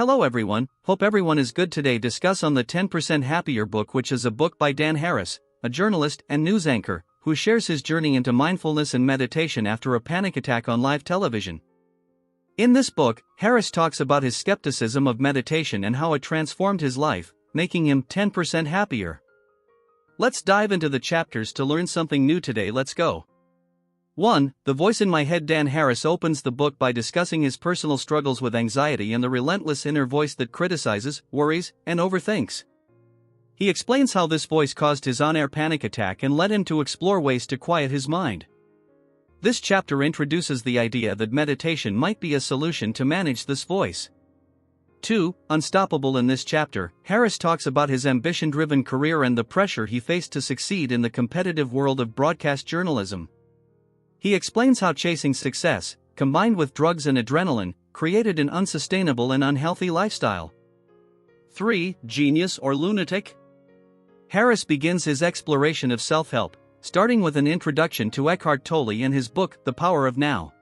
Hello everyone, hope everyone is good today. Discuss on the 10% Happier book, which is a book by Dan Harris, a journalist and news anchor, who shares his journey into mindfulness and meditation after a panic attack on live television. In this book, Harris talks about his skepticism of meditation and how it transformed his life, making him 10% happier. Let's dive into the chapters to learn something new today. Let's go. 1. The Voice in My Head. Dan Harris opens the book by discussing his personal struggles with anxiety and the relentless inner voice that criticizes, worries, and overthinks. He explains how this voice caused his on-air panic attack and led him to explore ways to quiet his mind. This chapter introduces the idea that meditation might be a solution to manage this voice. 2. Unstoppable. In this chapter, Harris talks about his ambition-driven career and the pressure he faced to succeed in the competitive world of broadcast journalism. He explains how chasing success, combined with drugs and adrenaline, created an unsustainable and unhealthy lifestyle. 3. Genius or lunatic? Harris begins his exploration of self-help, starting with an introduction to Eckhart Tolle and his book, The Power of Now.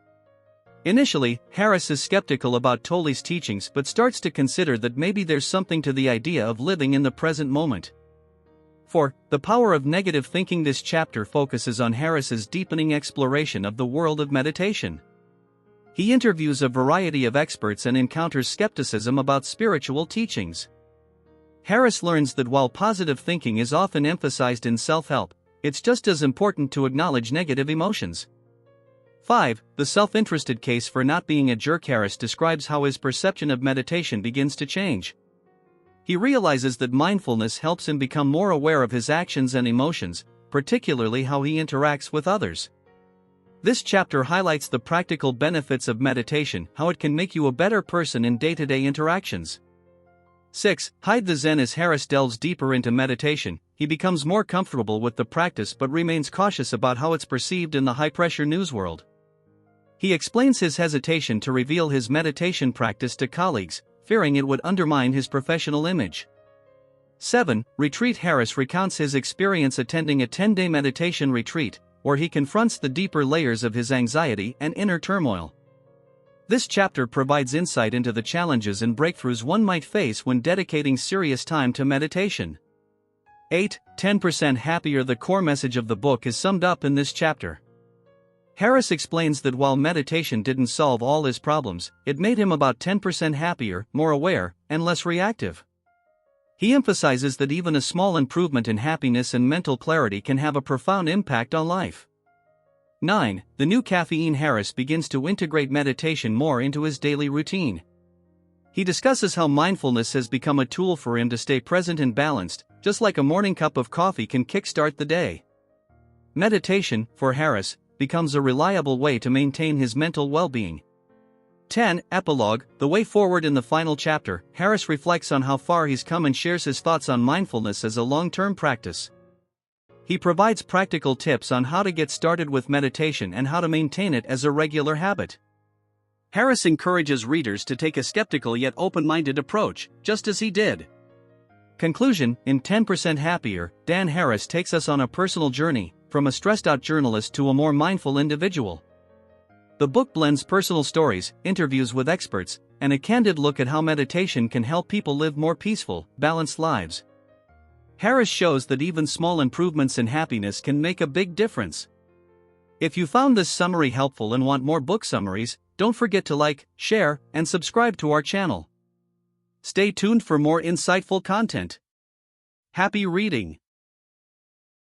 Initially, Harris is skeptical about Tolle's teachings but starts to consider that maybe there's something to the idea of living in the present moment. 4. The Power of Negative Thinking. This chapter focuses on Harris's deepening exploration of the world of meditation. He interviews a variety of experts and encounters skepticism about spiritual teachings. Harris learns that while positive thinking is often emphasized in self-help, it's just as important to acknowledge negative emotions. 5. The Self-Interested Case for Not Being a Jerk. Harris describes how his perception of meditation begins to change. He realizes that mindfulness helps him become more aware of his actions and emotions, particularly how he interacts with others. This chapter highlights the practical benefits of meditation, how it can make you a better person in day-to-day interactions. 6. Hide the Zen. As Harris delves deeper into meditation, he becomes more comfortable with the practice but remains cautious about how it's perceived in the high-pressure news world. He explains his hesitation to reveal his meditation practice to colleagues, fearing it would undermine his professional image. 7. Retreat. Harris recounts his experience attending a 10-day meditation retreat, where he confronts the deeper layers of his anxiety and inner turmoil. This chapter provides insight into the challenges and breakthroughs one might face when dedicating serious time to meditation. 8. 10% Happier. The core message of the book is summed up in this chapter. Harris explains that while meditation didn't solve all his problems, it made him about 10% happier, more aware, and less reactive. He emphasizes that even a small improvement in happiness and mental clarity can have a profound impact on life. 9. The New Caffeine. Harris begins to integrate meditation more into his daily routine. He discusses how mindfulness has become a tool for him to stay present and balanced, just like a morning cup of coffee can kickstart the day. Meditation, for Harris, becomes a reliable way to maintain his mental well-being. 10. Epilogue. The way forward. In the final chapter, Harris reflects on how far he's come and shares his thoughts on mindfulness as a long-term practice. He provides practical tips on how to get started with meditation and how to maintain it as a regular habit. Harris encourages readers to take a skeptical yet open-minded approach, just as he did. Conclusion. In 10% Happier, Dan Harris takes us on a personal journey, from a stressed-out journalist to a more mindful individual. The book blends personal stories, interviews with experts, and a candid look at how meditation can help people live more peaceful, balanced lives. Harris shows that even small improvements in happiness can make a big difference. If you found this summary helpful and want more book summaries, don't forget to like, share, and subscribe to our channel. Stay tuned for more insightful content. Happy reading!